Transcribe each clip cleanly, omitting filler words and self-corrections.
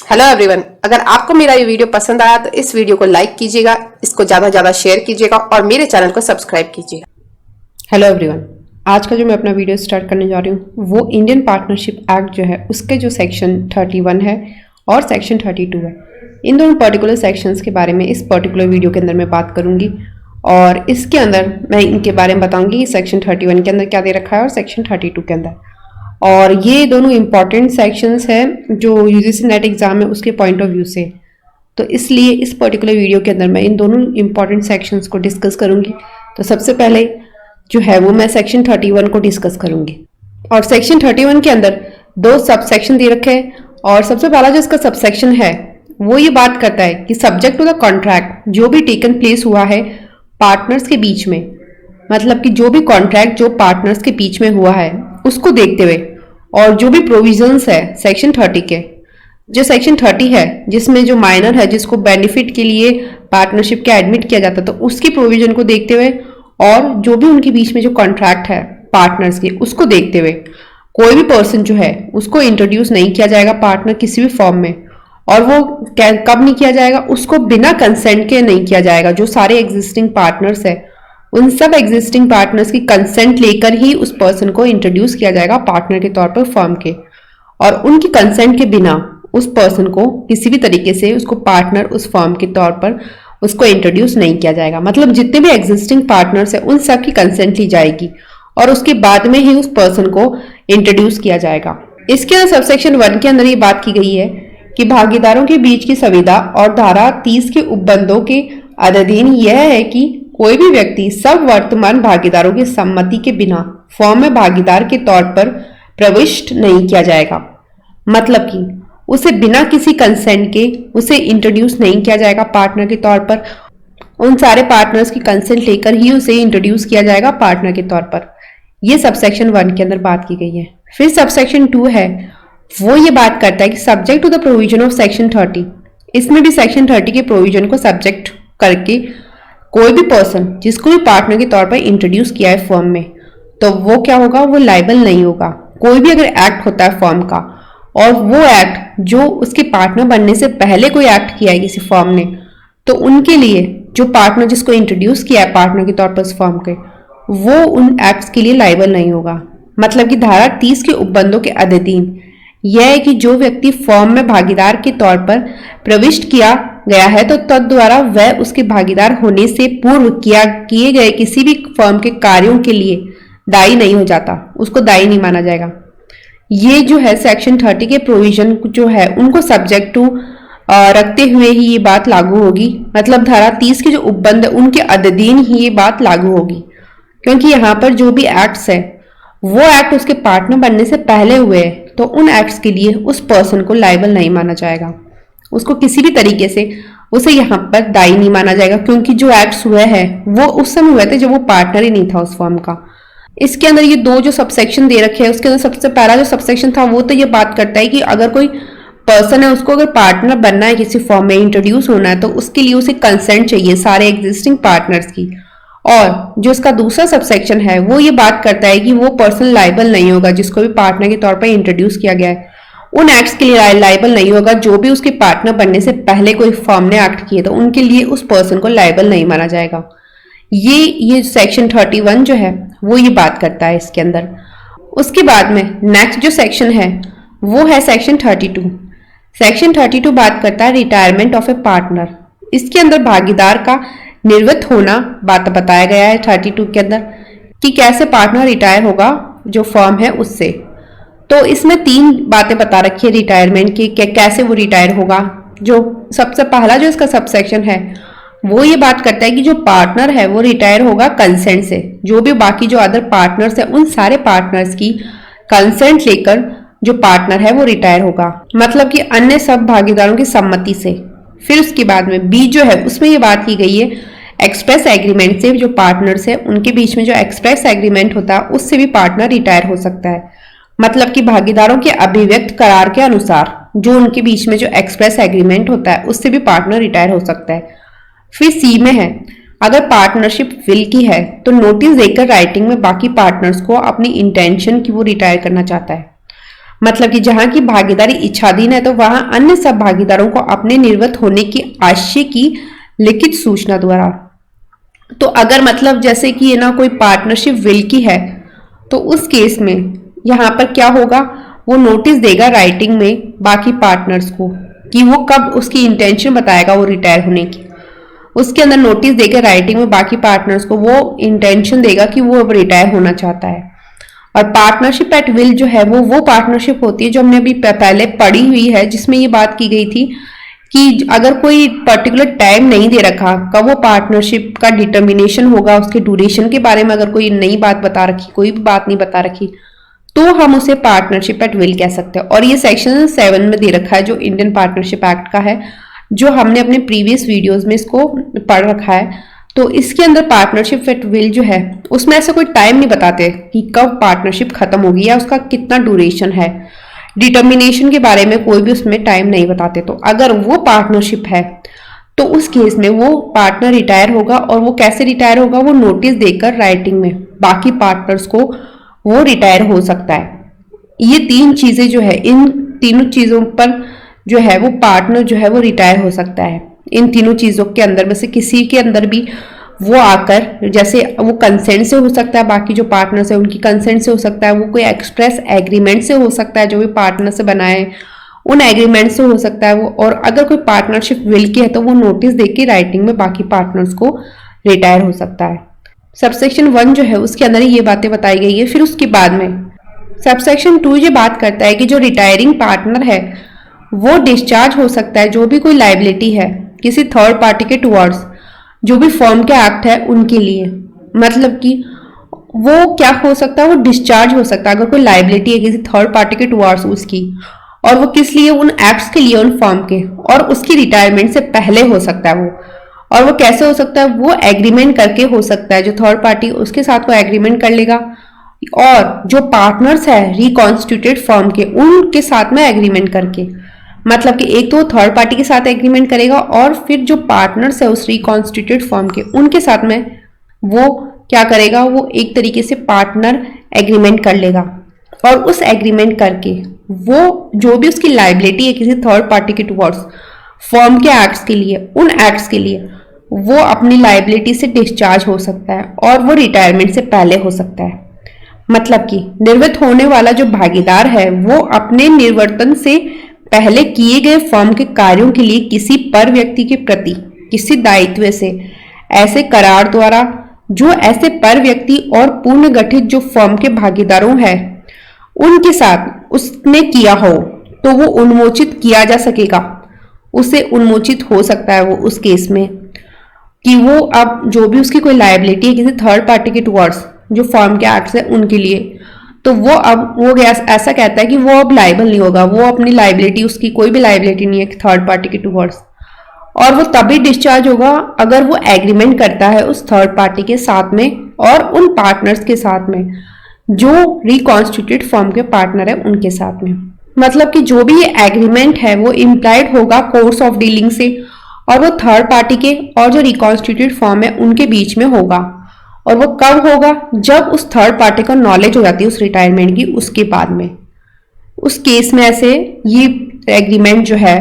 Hello everyone, अगर आपको मेरा ये वीडियो पसंद आया तो इस वीडियो को लाइक कीजिएगा, इसको ज़्यादा ज़्यादा शेयर कीजिएगा और मेरे चैनल को सब्सक्राइब कीजिएगा। हेलो एवरीवन, आज का जो मैं अपना वीडियो स्टार्ट करने जा रही हूँ वो इंडियन पार्टनरशिप एक्ट जो है उसके जो सेक्शन 31 है और सेक्शन 32 है, इन दोनों पर्टिकुलर सेक्शंस के बारे में इस पर्टिकुलर वीडियो के अंदर मैं बात करूँगी। और इसके अंदर मैं इनके बारे में बताऊँगी सेक्शन 31 के अंदर क्या दे रखा है और सेक्शन 32 के अंदर। और ये दोनों इम्पॉर्टेंट सेक्शंस हैं जो यूजीसी नेट एग्जाम है उसके पॉइंट ऑफ व्यू से, तो इसलिए इस पर्टिकुलर वीडियो के अंदर मैं इन दोनों इम्पॉर्टेंट सेक्शंस को डिस्कस करूंगी। तो सबसे पहले जो है वो मैं सेक्शन 31 को डिस्कस करूंगी। और सेक्शन 31 के अंदर दो सब सेक्शन दे रखे हैं और सबसे पहला जो इसका सब सेक्शन है वो ये बात करता है कि सब्जेक्ट टू द कॉन्ट्रैक्ट जो भी टेकन प्लेस हुआ है पार्टनर्स के बीच में, मतलब कि जो भी कॉन्ट्रैक्ट जो पार्टनर्स के बीच में हुआ है उसको देखते हुए, और जो भी प्रोविजंस है सेक्शन 30 के, जो सेक्शन 30 है जिसमें जो माइनर है जिसको बेनिफिट के लिए पार्टनरशिप के एडमिट किया जाता, तो उसकी प्रोविजन को देखते हुए और जो भी उनके बीच में जो कॉन्ट्रैक्ट है पार्टनर्स के उसको देखते हुए कोई भी पर्सन जो है उसको इंट्रोड्यूस नहीं किया जाएगा पार्टनर किसी भी फॉर्म में। और वो कब नहीं किया जाएगा, उसको बिना कंसेंट के नहीं किया जाएगा। जो सारे एग्जिस्टिंग पार्टनर्स है उन सब एग्जिस्टिंग पार्टनर्स की कंसेंट लेकर ही उस पर्सन को इंट्रोड्यूस किया जाएगा पार्टनर के तौर पर फर्म के, और उनकी कंसेंट के बिना उस पर्सन को किसी भी तरीके से उसको पार्टनर उस फर्म के तौर पर उसको इंट्रोड्यूस नहीं किया जाएगा। मतलब जितने भी एग्जिस्टिंग पार्टनर्स है उन सब की कंसेंट ली जाएगी और उसके बाद में ही उस पर्सन को इंट्रोड्यूस किया जाएगा। इसके अंदर सबसेक्शन 1 के अंदर ये बात की गई है कि भागीदारों के बीच की संविदा और धारा 30 के उपबंधों के अधीन यह है कि कोई भी व्यक्ति सब वर्तमान भागीदारों की सम्मति के बिना फॉर्म में भागीदार के तौर पर प्रविष्ट नहीं किया जाएगा। मतलब कि उसे बिना किसी कंसेंट के उसे इंट्रोड्यूस नहीं किया जाएगा पार्टनर के तौर पर। उन सारे पार्टनर्स की कंसेंट लेकर ही उसे इंट्रोड्यूस किया जाएगा पार्टनर के तौर पर। यह सबसेक्शन 1 के अंदर बात की गई है। फिर सबसेक्शन 2 है वो ये बात करता है कि subject to the provision of section 30, इसमें भी सेक्शन 30 के प्रोविजन को सब्जेक्ट करके कोई भी पर्सन जिसको भी पार्टनर के तौर पर इंट्रोड्यूस किया है फर्म में, तो वो क्या होगा, वो लायबल नहीं होगा। कोई भी अगर एक्ट होता है फर्म का और वो एक्ट जो उसके पार्टनर बनने से पहले कोई एक्ट किया है किसी फर्म ने, तो उनके लिए जो पार्टनर जिसको इंट्रोड्यूस किया है पार्टनर के तौर पर उस फर्म के, वो उन एक्ट्स के लिए लायबल नहीं होगा। मतलब कि धारा 30 के उपबंधों के अधीन यह है कि जो व्यक्ति फर्म में भागीदार के तौर पर प्रविष्ट किया गया है तो तद्वारा वह उसके भागीदार होने से पूर्व किए गए किसी भी फर्म के कार्यों के लिए दायी नहीं हो जाता, उसको दायी नहीं माना जाएगा। ये जो है सेक्शन 30 के प्रोविजन जो है उनको सब्जेक्ट टू रखते हुए ही ये बात लागू होगी। मतलब धारा 30 के जो उपबंध उनके अधीन ही ये बात लागू होगी, क्योंकि यहाँ पर जो भी एक्ट्स है वो एक्ट उसके पार्टनर बनने से पहले हुए हैं, तो उन एक्ट्स के लिए उस पर्सन को लायबल नहीं माना जाएगा। उसको किसी भी तरीके से उसे यहाँ पर दायी नहीं माना जाएगा, क्योंकि जो एक्ट्स हुए हैं वो उस समय हुए थे जब वो पार्टनर ही नहीं था उस फर्म का। इसके अंदर ये दो जो सबसेक्शन दे रखे हैं उसके अंदर सबसे पहला जो सबसेक्शन था वो तो ये बात करता है कि अगर कोई पर्सन है उसको अगर पार्टनर बनना है किसी फर्म में इंट्रोड्यूस होना है तो उसके लिए उसे कंसेंट चाहिए सारे एग्जिस्टिंग पार्टनर्स की। और जो इसका दूसरा सबसेक्शन है वो ये बात करता है कि वो पर्सन लायबल नहीं होगा जिसको भी पार्टनर के तौर पर इंट्रोड्यूस किया गया है, उन एक्ट्स के लिए लायबल नहीं होगा जो भी उसके पार्टनर बनने से पहले कोई फर्म ने एक्ट किए तो उनके लिए उस पर्सन को लायबल नहीं माना जाएगा। ये सेक्शन 31 जो है वो ये बात करता है इसके अंदर। उसके बाद में नेक्स्ट जो सेक्शन है वो है सेक्शन 32। सेक्शन 32 बात करता है रिटायरमेंट ऑफ ए पार्टनर। इसके अंदर भागीदार का निवृत्त होना बात बताया गया है 32 के अंदर कि कैसे पार्टनर रिटायर होगा जो फर्म है उससे। तो इसमें 3 बातें बता रखी है रिटायरमेंट की, कैसे वो रिटायर होगा। जो सबसे पहला जो इसका सबसेक्शन है वो ये बात करता है कि जो पार्टनर है वो रिटायर होगा कंसेंट से। जो भी बाकी जो अदर पार्टनर्स है उन सारे पार्टनर्स की कंसेंट लेकर जो पार्टनर है वो रिटायर होगा, मतलब कि अन्य सब भागीदारों की सम्मति से। फिर उसके बाद में बी जो है उसमें ये बात की गई है एक्सप्रेस एग्रीमेंट से। जो पार्टनर्स है उनके बीच में जो एक्सप्रेस एग्रीमेंट होता है उससे भी पार्टनर रिटायर हो सकता है। मतलब कि भागीदारों के अभिव्यक्त करार के अनुसार जो उनके बीच में जो एक्सप्रेस एग्रीमेंट होता है उससे भी पार्टनर रिटायर हो सकता है। फिर सी में है अगर पार्टनरशिप विल की है तो नोटिस देकर राइटिंग में बाकी पार्टनर्स को अपनी इंटेंशन की वो रिटायर करना चाहता है। मतलब कि जहां की भागीदारी इच्छाधीन है तो वहां अन्य सब भागीदारों को अपने निर्वत होने की आशय की लिखित सूचना द्वारा। तो अगर मतलब जैसे कि ये ना कोई पार्टनरशिप विल की है तो उस केस में यहाँ पर क्या होगा, वो नोटिस देगा राइटिंग में बाकी पार्टनर्स को कि वो कब उसकी इंटेंशन बताएगा वो रिटायर होने की। उसके अंदर नोटिस देकर राइटिंग में बाकी पार्टनर्स को वो इंटेंशन देगा कि वो अब रिटायर होना चाहता है। और पार्टनरशिप एट विल जो है वो पार्टनरशिप होती है जो हमने अभी पहले पढ़ी हुई है, जिसमें ये बात की गई थी कि अगर कोई पर्टिकुलर टाइम नहीं दे रखा कब वो पार्टनरशिप का डिटर्मिनेशन होगा, उसके ड्यूरेशन के बारे में अगर कोई नई बात बता रखी, कोई भी बात नहीं बता रखी, तो हम उसे पार्टनरशिप एट विल कह सकते हैं। और ये सेक्शन 7 में दे रखा है जो इंडियन पार्टनरशिप एक्ट का है, जो हमने अपने प्रीवियस वीडियोस में इसको पढ़ रखा है। तो इसके अंदर पार्टनरशिप एट विल जो है उसमें ऐसा कोई टाइम नहीं बताते कि कब पार्टनरशिप खत्म होगी या उसका कितना ड्यूरेशन है, डिटर्मिनेशन के बारे में कोई भी उसमें टाइम नहीं बताते। तो अगर वो पार्टनरशिप है तो उस केस में वो पार्टनर रिटायर होगा, और वो कैसे रिटायर होगा, वो नोटिस देकर राइटिंग में बाकी पार्टनर्स को वो रिटायर हो सकता है। ये 3 चीजें जो है, इन तीनों चीजों पर जो है वो पार्टनर जो है वो रिटायर हो सकता है। इन तीनों चीजों के अंदर में से किसी के अंदर भी वो आकर, जैसे वो कंसेंट से हो सकता है, बाकी जो पार्टनर्स है उनकी कंसेंट से हो सकता है, वो कोई एक्सप्रेस एग्रीमेंट से हो सकता है जो भी पार्टनर से बनाए उन एग्रीमेंट से हो सकता है वो। और अगर कोई पार्टनरशिप विल की है तो वो नोटिस देके राइटिंग में बाकी पार्टनर्स को रिटायर हो सकता है। सबसेक्शन 1 जो है उसके अंदर ये बातें बताई गई है। फिर उसके बाद में सबसेक्शन 2 ये बात करता है कि जो रिटायरिंग पार्टनर है वो डिस्चार्ज हो सकता है जो भी कोई लाइबिलिटी है किसी थर्ड पार्टी के टुवर्ड्स, जो भी फर्म के एक्ट है उनके लिए। मतलब कि वो क्या हो सकता है, वो डिस्चार्ज हो सकता है अगर कोई लाइबिलिटी है किसी थर्ड पार्टी के टुवर्ड्स उसकी, और वो किस लिए, उन एक्ट्स के लिए, उन फर्म के, और उसकी रिटायरमेंट से पहले हो सकता है वो। और वो कैसे हो सकता है, वो एग्रीमेंट करके हो सकता है, जो थर्ड पार्टी उसके साथ वो एग्रीमेंट कर लेगा, और जो पार्टनर्स है रिकॉन्स्टिट्यूटेड फर्म के उनके साथ में एग्रीमेंट करके। मतलब कि एक तो थर्ड पार्टी के साथ एग्रीमेंट करेगा और फिर जो पार्टनर्स है उस रिकॉन्स्टिट्यूटेड फर्म के उनके साथ में वो क्या करेगा, वो एक तरीके से पार्टनर एग्रीमेंट कर लेगा, और उस एग्रीमेंट करके वो जो भी उसकी लाइबिलिटी है किसी थर्ड पार्टी के टुवर्ड्स फर्म के एक्ट्स के लिए, उन एक्ट्स के लिए वो अपनी लाइबिलिटी से डिस्चार्ज हो सकता है, और वो रिटायरमेंट से पहले हो सकता है। मतलब कि निर्वृत्त होने वाला जो भागीदार है वो अपने निर्वर्तन से पहले किए गए फर्म के कार्यों के लिए किसी पर व्यक्ति के प्रति किसी दायित्व से ऐसे करार द्वारा जो ऐसे पर व्यक्ति और पूर्ण गठित जो फर्म के भागीदारों हैं उनके साथ उसने किया हो तो वो उन्मोचित किया जा सकेगा, उसे उन्मोचित हो सकता है वो उस केस में कि वो अब जो भी उसकी कोई लायबिलिटी है किसी थर्ड पार्टी के टुवर्ड्स जो फर्म के एक्ट्स है उनके लिए, तो वो अब वो ऐसा कहता है कि वो अब लायबल नहीं होगा, वो अपनी लायबिलिटी, उसकी कोई भी लायबिलिटी नहीं है थर्ड पार्टी के टुवर्ड्स, और वो तभी डिस्चार्ज होगा अगर वो एग्रीमेंट करता है उस थर्ड पार्टी के साथ में और उन पार्टनर्स के साथ में जो रिकॉन्स्टिट्यूटेड फर्म के पार्टनर है उनके साथ में। मतलब कि जो भी ये एग्रीमेंट है वो इम्प्लाइड होगा कोर्स ऑफ डीलिंग से, और वो थर्ड पार्टी के और जो रिकॉन्स्टिट्यूटेड फर्म है उनके बीच में होगा। और वो कब होगा, जब उस थर्ड पार्टी को नॉलेज हो जाती है उस रिटायरमेंट की, उसके बाद में। उस केस में ऐसे ये एग्रीमेंट जो है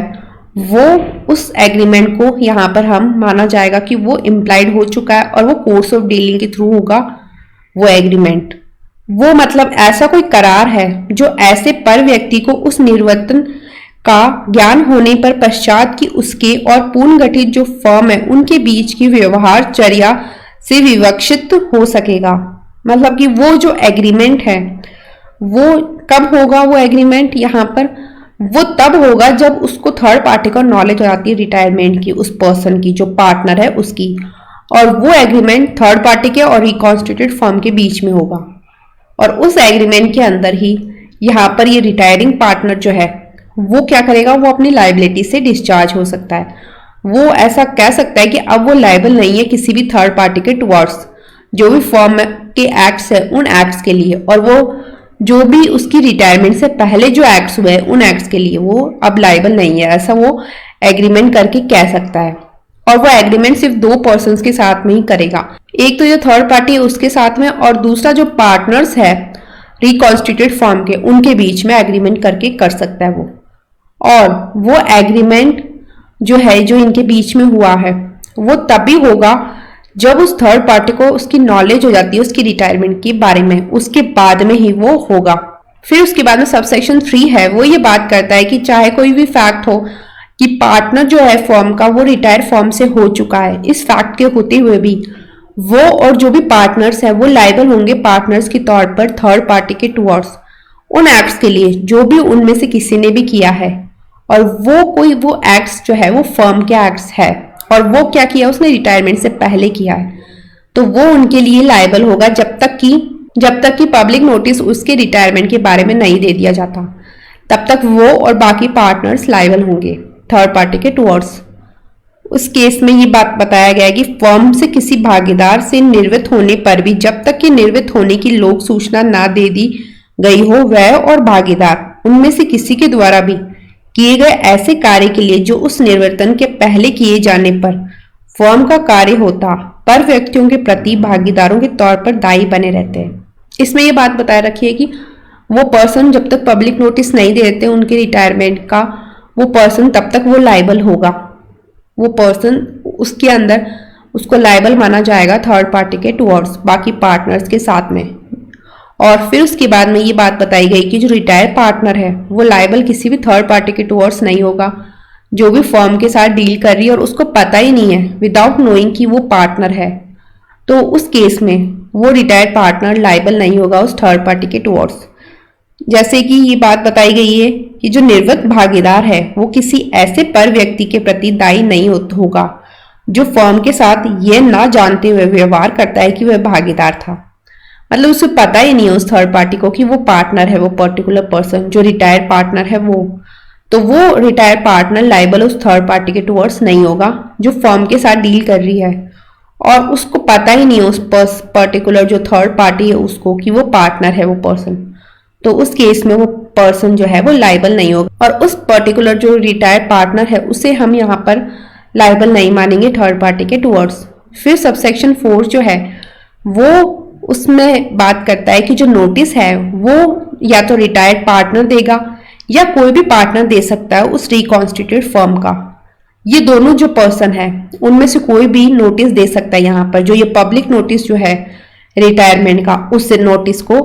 वो उस एग्रीमेंट को यहाँ पर हम माना जाएगा कि वो इम्प्लाइड हो चुका है और वो कोर्स ऑफ डीलिंग के थ्रू होगा वो एग्रीमेंट। वो मतलब ऐसा कोई करार है जो ऐसे पर व्यक्ति को उस निर्वर्तन का ज्ञान होने पर पश्चात की उसके और पूर्ण गठित जो फर्म है उनके बीच की व्यवहार चर्या से विवक्षित हो सकेगा। मतलब कि वो जो एग्रीमेंट है वो कब होगा, वो एग्रीमेंट यहाँ पर वो तब होगा जब उसको थर्ड पार्टी का नॉलेज हो जाती है रिटायरमेंट की, उस पर्सन की जो पार्टनर है उसकी, और वो एग्रीमेंट थर्ड पार्टी के और रिकॉन्स्टिट्यूटेड फर्म के बीच में होगा। और उस एग्रीमेंट के अंदर ही यहाँ पर ये रिटायरिंग पार्टनर जो है वो क्या करेगा, वो अपनी लायबिलिटी से डिस्चार्ज हो सकता है। वो ऐसा कह सकता है कि अब वो लायबल नहीं है किसी भी थर्ड पार्टी के टुवर्ड्स जो भी फर्म के एक्ट्स है उन एक्ट्स के लिए, और वो जो भी उसकी रिटायरमेंट से पहले जो एक्ट्स हुए उन एक्ट्स के लिए वो अब लायबल नहीं है, ऐसा वो एग्रीमेंट करके कह सकता है। और वो एग्रीमेंट सिर्फ 2 पर्सन्स के साथ में ही करेगा, एक तो जो थर्ड पार्टी है उसके साथ में, और दूसरा जो पार्टनर्स है रिकॉन्स्टिट्यूटेड फॉर्म के उनके बीच में एग्रीमेंट करके कर सकता है वो। और वो एग्रीमेंट जो है जो इनके बीच में हुआ है वो तभी होगा जब उस थर्ड पार्टी को उसकी नॉलेज हो जाती है उसकी रिटायरमेंट के बारे में, उसके बाद में ही वो होगा। फिर उसके बाद में सबसेक्शन 3 है, वो ये बात करता है कि चाहे कोई भी फैक्ट हो कि पार्टनर जो है फर्म का वो रिटायर फर्म से हो चुका है, इस फैक्ट के होते हुए भी वो और जो भी पार्टनर्स है वो लायबल होंगे पार्टनर्स के तौर पर थर्ड पार्टी के टुवर्ड्स उन एक्ट्स के लिए जो भी उनमें से किसी ने भी किया है। और वो एक्ट्स जो है वो फर्म के एक्ट्स है और वो क्या किया उसने रिटायरमेंट से पहले किया है, तो वो उनके लिए लायबल होगा जब तक कि पब्लिक नोटिस उसके रिटायरमेंट के बारे में नहीं दे दिया जाता, तब तक वो और बाकी पार्टनर्स लायबल होंगे थर्ड पार्टी के टुवर्ड्स। उस केस में ये बात बताया गया है कि फर्म से किसी भागीदार से निर्वृत्त होने पर भी जब तक कि निर्वृत्त होने की लोक सूचना ना दे दी गई हो, वह और भागीदार उनमें से किसी के द्वारा भी किए गए ऐसे कार्य के लिए जो उस निर्वर्तन के पहले किए जाने पर फर्म का कार्य होता पर व्यक्तियों के प्रति भागीदारों के तौर पर दायी बने रहते हैं। इसमें यह बात बताए रखी है कि वो पर्सन जब तक पब्लिक नोटिस नहीं दे देते उनके रिटायरमेंट का, वो पर्सन तब तक वो लायबल होगा, वो पर्सन उसके अंदर उसको लायबल माना जाएगा थर्ड पार्टी के टुवर्ड्स बाकी पार्टनर्स के साथ में। और फिर उसके बाद में ये बात बताई गई कि जो रिटायर पार्टनर है वो लायबल किसी भी थर्ड पार्टी के टुवर्ड्स नहीं होगा जो भी फर्म के साथ डील कर रही है और उसको पता ही नहीं है विदाउट नोइंग कि वो पार्टनर है, तो उस केस में वो रिटायर्ड पार्टनर लायबल नहीं होगा उस थर्ड पार्टी के टुवर्ड्स। जैसे कि ये बात बताई गई है कि जो निर्वृत्त भागीदार है वो किसी ऐसे पर व्यक्ति के प्रति दायी नहीं होगा जो फर्म के साथ ये ना जानते हुए व्यवहार करता है कि वह भागीदार था, मतलब उसे पता ही नहीं है उस थर्ड पार्टी को कि वो पार्टनर है, वो पर्टिकुलर पर्सन जो रिटायर्ड पार्टनर है तो वो रिटायर्ड पार्टनर लायबल उस थर्ड पार्टी के टुवर्ड्स नहीं होगा जो फर्म के साथ डील कर रही है और उसको पता ही नहीं है उस पर्टिकुलर जो थर्ड पार्टी है उसको कि वो पार्टनर है वो पर्सन, तो उस केस में वो पर्सन जो है वो लायबल नहीं होगा और उस पर्टिकुलर जो रिटायर्ड पार्टनर है उसे हम यहाँ पर लायबल नहीं मानेंगे थर्ड पार्टी के टुवर्ड्स। फिर सबसेक्शन 4 जो है वो उसमें बात करता है कि जो नोटिस है वो या तो रिटायर्ड पार्टनर देगा या कोई भी पार्टनर दे सकता है उस रिकॉन्स्टिट्यूटेड फर्म का। ये दोनों जो पर्सन है उनमें से कोई भी नोटिस दे सकता है। यहाँ पर जो ये पब्लिक नोटिस जो है रिटायरमेंट का उस नोटिस को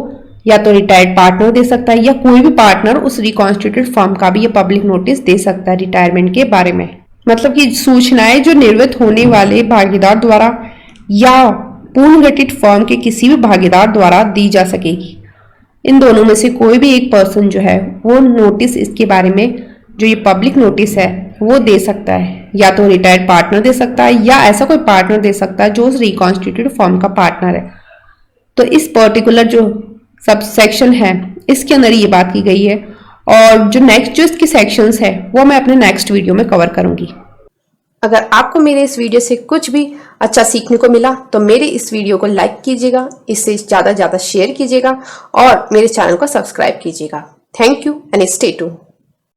या तो रिटायर्ड पार्टनर दे सकता है या कोई भी पार्टनर उस रिकॉन्स्टिट्यूटेड फर्म का भी ये पब्लिक नोटिस दे सकता है रिटायरमेंट के बारे में। मतलब कि सूचनाएं जो निर्वृत्त होने वाले भागीदार द्वारा या पूर्ण गठित फर्म के किसी भी भागीदार द्वारा दी जा सकेगी। इन दोनों में से कोई भी एक पर्सन जो है वो नोटिस इसके बारे में जो ये पब्लिक नोटिस है वो दे सकता है, या तो रिटायर्ड पार्टनर दे सकता है या ऐसा कोई पार्टनर दे सकता है जो उस रिकॉन्स्टिट्यूटेड फर्म का पार्टनर है। तो इस पर्टिकुलर जो सब सेक्शन है इसके अंदर ये बात की गई है और जो नेक्स्ट जो इसके सेक्शंस है वो मैं अपने नेक्स्ट वीडियो में कवर करूंगी। अगर आपको मेरे इस वीडियो से कुछ भी अच्छा सीखने को मिला तो मेरे इस वीडियो को लाइक कीजिएगा, इसे ज़्यादा से ज़्यादा शेयर कीजिएगा और मेरे चैनल को सब्सक्राइब कीजिएगा। Thank you and stay tuned.